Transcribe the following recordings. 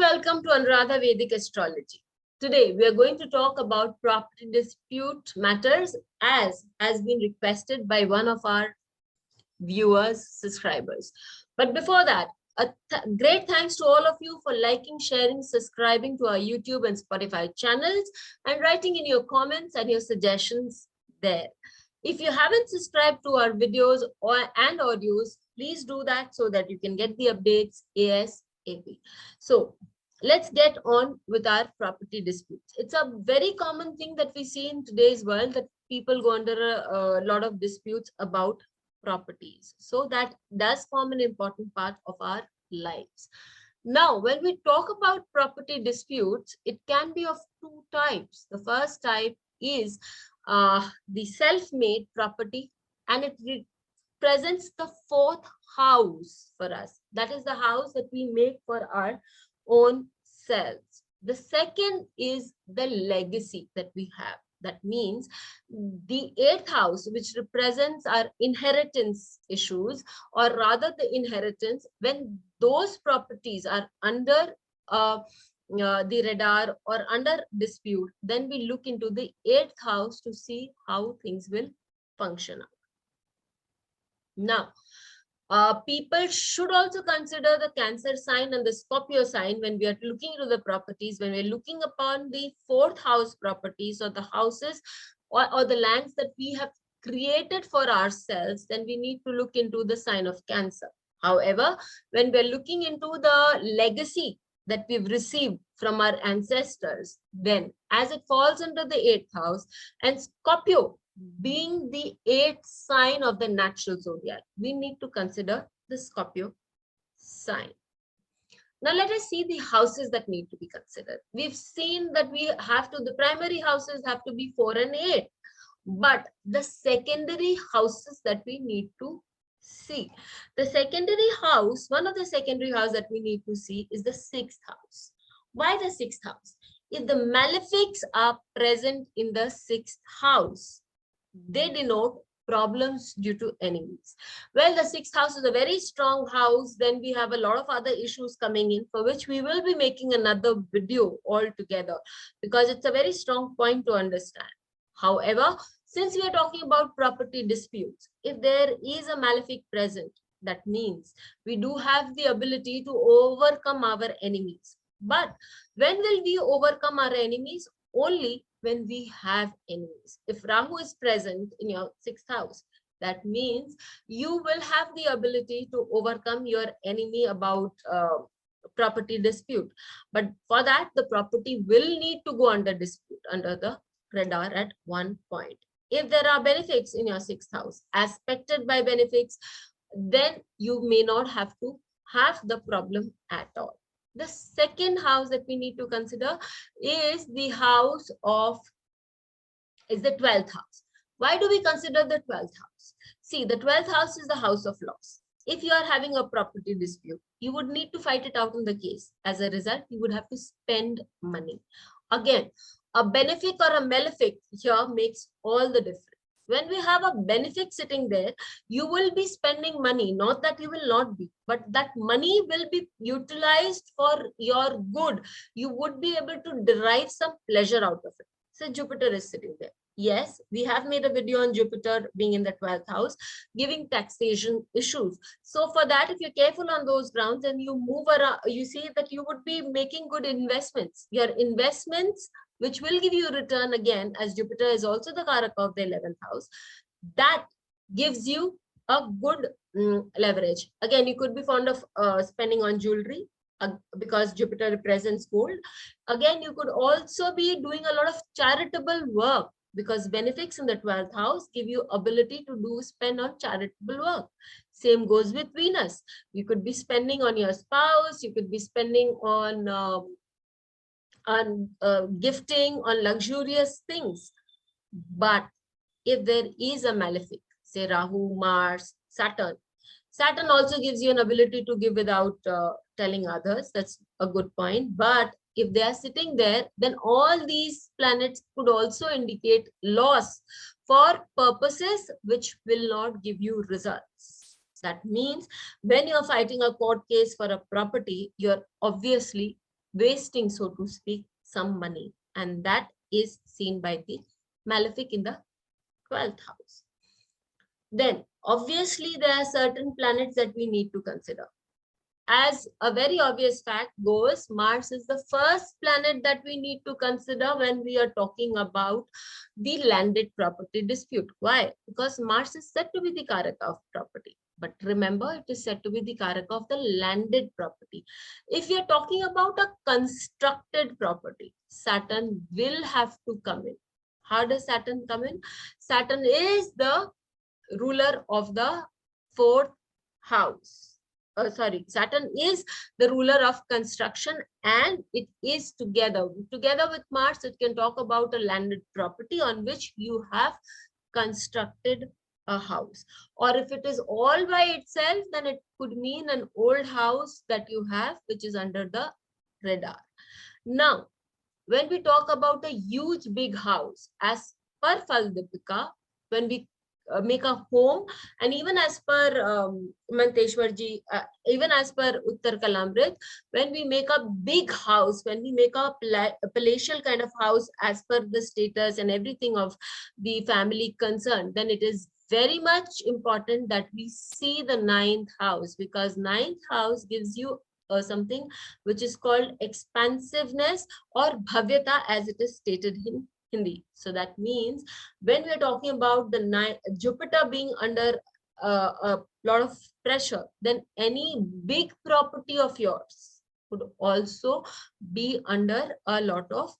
welcome to Anuradha Vedic Astrology. Today we are going to talk about property dispute matters as has been requested by one of our viewers, subscribers. But before that, a great thanks to all of you for liking, sharing, subscribing to our YouTube and Spotify channels and writing in your comments and your suggestions there. If you haven't subscribed to our videos and audios, please do that so that you can get the updates ASAP. So let's get on with our property disputes. It's a very common thing that we see in today's world that people go under a lot of disputes about properties. So that does form an important part of our lives. Now, when we talk about property disputes, it can be of two types. The first type is the self-made property, and it represents the fourth house for us. That is the house that we make for our own selves. The second is the legacy that we have. That means the eighth house, which represents our inheritance issues, or rather the inheritance, when those properties are under the radar or under dispute, then we look into the eighth house to see how things will function out. Now, people should also consider the Cancer sign and the Scorpio sign when we are looking into the properties, when we're looking upon the fourth house properties or the houses or the lands that we have created for ourselves, then we need to look into the sign of Cancer. However, when we're looking into the legacy that we've received from our ancestors, then as it falls under the eighth house, and Scorpio being the eighth sign of the natural zodiac, we need to consider the Scorpio sign. Now let us see the houses that need to be considered. We've seen that the primary houses have to be 4 and 8, but the secondary houses that we need to see. The secondary house, one of the secondary house that we need to see is the sixth house. Why the sixth house? If the malefics are present in the sixth house, they denote problems due to enemies. Well, the sixth house is a very strong house. Then we have a lot of other issues coming in, for which we will be making another video altogether, because it's a very strong point to understand. However, since we are talking about property disputes, if there is a malefic present, that means we do have the ability to overcome our enemies. But when will we overcome our enemies? Only when we have enemies. If Rahu is present in your sixth house, that means you will have the ability to overcome your enemy about property dispute. But for that, the property will need to go under dispute, under the radar at one point. If there are benefics in your sixth house, aspected by benefics, then you may not have to have the problem at all. The second house that we need to consider is the house of, is the 12th house. Why do we consider the 12th house? See, the 12th house is the house of loss. If you are having a property dispute, you would need to fight it out in the case. As a result, you would have to spend money. Again, a benefic or a malefic here makes all the difference. When we have a benefic sitting there, you will be spending money, not that you will not be, but that money will be utilized for your good. You would be able to derive some pleasure out of it. So Jupiter is sitting there. Yes, we have made a video on Jupiter being in the 12th house, giving taxation issues. So for that, if you're careful on those grounds and you move around, you see that you would be making good investments. Your investments, which will give you a return again, as Jupiter is also the Karaka of the 11th house, that gives you a good leverage. Again, you could be fond of spending on jewelry because Jupiter represents gold. Again, you could also be doing a lot of charitable work, because benefics in the 12th house give you ability to spend on charitable work. Same goes with Venus. You could be spending on your spouse, you could be spending on gifting, on luxurious things. But if there is a malefic, say Rahu, Mars, Saturn also gives you an ability to give without telling others. That's a good point. But if they are sitting there, then all these planets could also indicate loss for purposes which will not give you results. That means when you're fighting a court case for a property, you're obviously wasting, so to speak, some money. And that is seen by the malefic in the 12th house. Then obviously there are certain planets that we need to consider. As a very obvious fact goes, Mars is the first planet that we need to consider when we are talking about the landed property dispute. Why? Because Mars is said to be the Karaka of property. But remember, it is said to be the Karaka of the landed property. If we are talking about a constructed property, Saturn will have to come in. How does Saturn come in? Saturn is the ruler of the 4th house. Saturn is the ruler of construction, and it is together with Mars. It can talk about a landed property on which you have constructed a house, or if it is all by itself, then it could mean an old house that you have which is under the radar. Now, when we talk about a huge big house, as per Faldipika, when we make a home, and even as per Manteshwarji, even as per Uttar Kalamrit, when we make a big house, when we make a palatial kind of house as per the status and everything of the family concerned, then it is very much important that we see the 9th house, because 9th house gives you something which is called expansiveness or bhavyata, as it is stated in Hindi. So that means when we are talking about the Jupiter being under a lot of pressure, then any big property of yours would also be under a lot of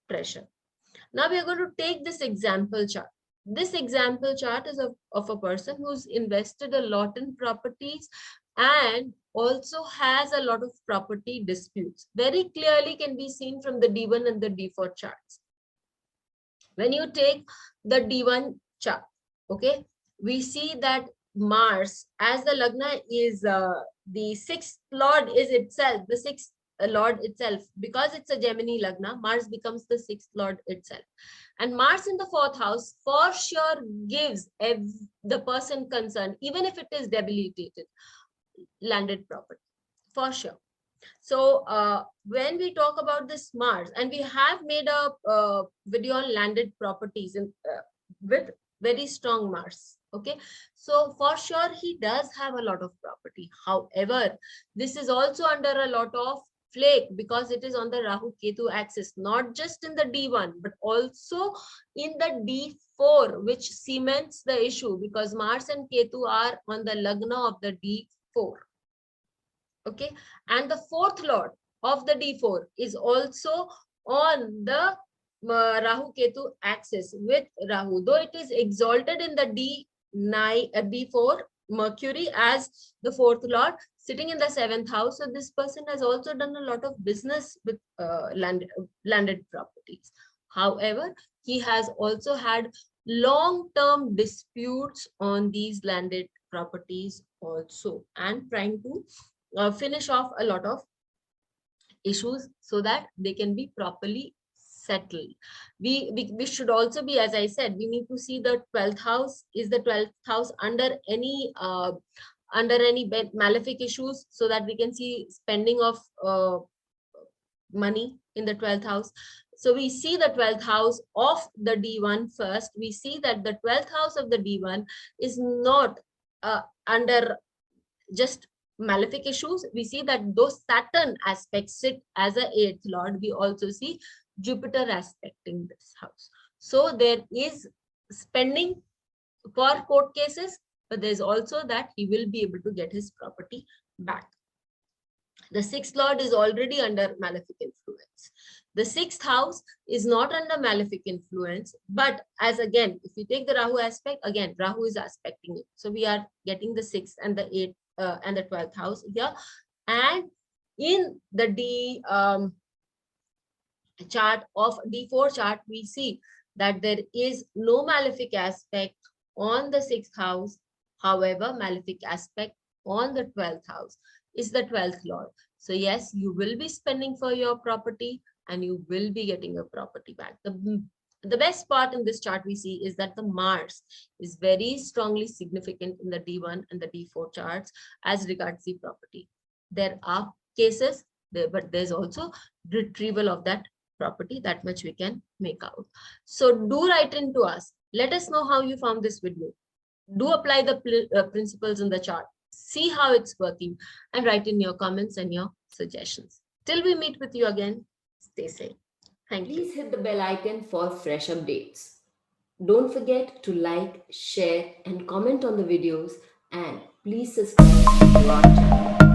pressure. Now we are going to take this example chart. This example chart is of a person who's invested a lot in properties and also has a lot of property disputes. Very clearly can be seen from the D1 and the D4 charts. When you take the D1 chart, okay, we see that Mars, as the Lagna is the 6th lord is itself, the 6th lord itself, because it's a Gemini Lagna, Mars becomes the 6th lord itself. And Mars in the 4th house for sure gives the person concerned, even if it is debilitated, landed property, for sure. So when we talk about this Mars, and we have made a video on landed properties with very strong Mars, okay, so for sure he does have a lot of property. However, this is also under a lot of flake because it is on the Rahu Ketu axis, not just in the D1 but also in the D4, which cements the issue because Mars and Ketu are on the Lagna of the D4. Okay, and the 4th lord of the D4 is also on the Rahu Ketu axis with Rahu, though it is exalted in the D4 Mercury as the 4th lord sitting in the 7th house. So this person has also done a lot of business with landed properties. However, he has also had long-term disputes on these landed properties also, and trying to finish off a lot of issues so that they can be properly settled. We should also be, as I said, we need to see the 12th house. Is the 12th house under any malefic issues, so that we can see spending of money in the 12th house. So we see the 12th house of the D1 first. We see that the 12th house of the D1 is not under just malefic issues. We see that those Saturn aspects sit as a 8th lord. We also see Jupiter aspecting this house. So there is spending for court cases, but there's also that he will be able to get his property back. The 6th lord is already under malefic influence. The 6th house is not under malefic influence, but as again, if we take the Rahu aspect, again, Rahu is aspecting it. So we are getting the 6th and the 8th and the 12th house here. And in the chart of D4 chart, we see that there is no malefic aspect on the 6th house. However, malefic aspect on the 12th house is the 12th lord. So yes, you will be spending for your property and you will be getting your property back. The best part in this chart we see is that the Mars is very strongly significant in the D1 and the D4 charts as regards the property. There are cases but there's also retrieval of that property. That much we can make out. So do write in to us. Let us know how you found this video. Do apply the principles in the chart. See how it's working and write in your comments and your suggestions. Till we meet with you again, stay safe. Thank you. Please hit the bell icon for fresh updates. Don't forget to like, share and comment on the videos, and please subscribe to our channel.